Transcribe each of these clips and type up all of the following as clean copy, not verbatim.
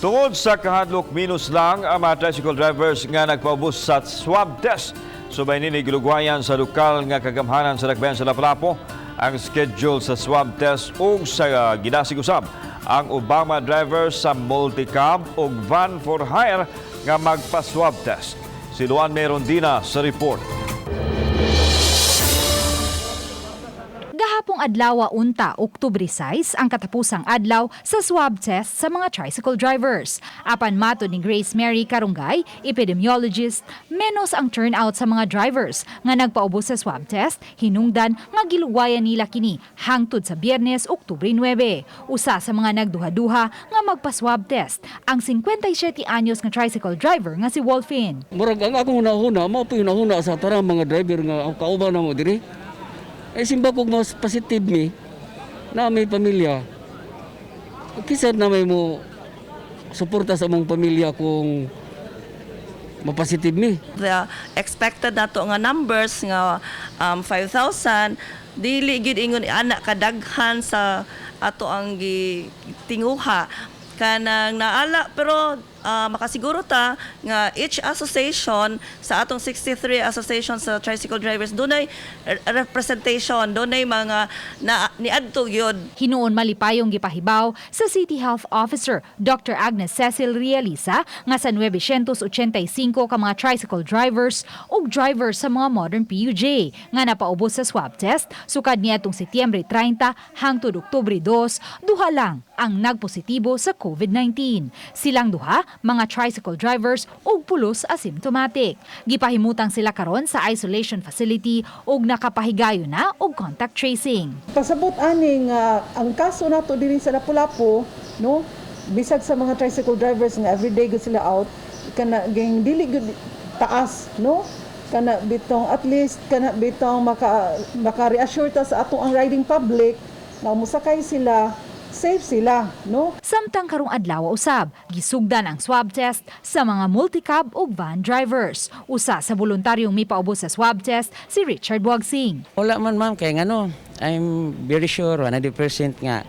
Tungod sa kahadlok minus lang ang mga tricycle drivers nga nagpaubos sa swab test. Subay nini gilugwayan sa lokal nga kagamhanan sa Dakbayan sa Lapu-lapu ang schedule sa swab test ug sa gidasig usab ang Obama driver sa multicab ug van for hire nga magpa-swab test. Si Dul-an meron dina sa report. Gahapong adlaw unta, Oktubre 6, ang katapusang adlaw sa swab test sa mga tricycle drivers. Apan mato ni Grace Mary Karunggay, epidemiologist, menos ang turnout sa mga drivers nga nagpaubos sa swab test, hinungdan nga giluwayan nila kini hangtod sa Biyernes, Oktubre 9. Usa sa mga nagduha-duha nga magpa-swab test, ang 57 anyos nga tricycle driver nga si Wolfin. Murag ang akong hunahuna, mao po hunahuna sa tarang mga driver nga kauban na mo diri. Ay simba kong mas positive mi na may pamilya. Kisa na may mo suporta sa mong pamilya kung mapositive mi. The expected nato nga numbers nga 5,000 dili gid ingon anak kadaghan sa ato ang gitinguha kanang naala pero makasiguro ta nga each association sa atong 63 association sa tricycle drivers dunay representation, dunay mga niadto gyud. Hinuon malipayong gipahibaw sa City Health Officer Dr. Agnes Cecil Realiza nga sa 985 ka mga tricycle drivers ug drivers sa mga modern PUJ nga napaubos sa swab test sukad niadtong Setyembre 30 hangtod Oktubre 2, duha lang ang nagpositibo sa COVID-19. Silang duha mga tricycle drivers ug pulos asymptomatic. Gipahimutang sila karon sa isolation facility ug nakapahigayo na og contact tracing. Pasabot ani nga ang kaso nato diri sa Lapu-lapu, no? Bisag sa mga tricycle drivers nga everyday gud sila out, kana ging dili gud taas, no? Kana bitong at least kana bitong maka-reassure ta sa ato ang riding public na musakay sila safe sila, no? Samtang karong adlaw usab, gisugdan ang swab test sa mga multicab ug van drivers. Usa sa voluntaryong mipaubos sa swab test si Richard Wagsing. Wala man ma'am kay ngano, I'm very sure 100% nga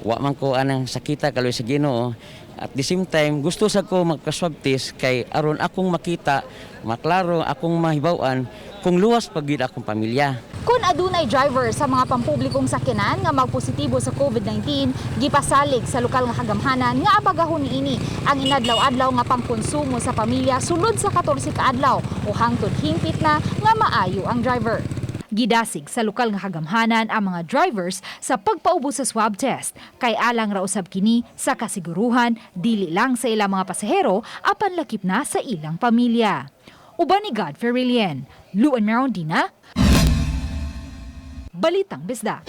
wa man ko anang sakita kaloy sa Ginoo. At the same time gusto sa ko magpa-swab test kay aron akong makita, maklaro akong mahibaw-an kung luwas pag gid akong pamilya. Kung adunay driver sa mga pampublikong sakyanan nga magpositibo sa COVID-19, gipasalig sa lokal nga kagamhanan nga abagahon niini ang inadlaw-adlaw nga pangkonsumo sa pamilya sulod sa 14 ka adlaw o hangtod hingpit na nga maayo ang driver. Gidasig sa lokal nga kagamhanan ang mga drivers sa pagpaubos sa swab test kay alang ra usab kini sa kasiguruhan dili lang sa ilang mga pasahero apan lakip na sa ilang pamilya. Uban ni Godfrey Rilien, Luan Merondina, Balitang Bisdak.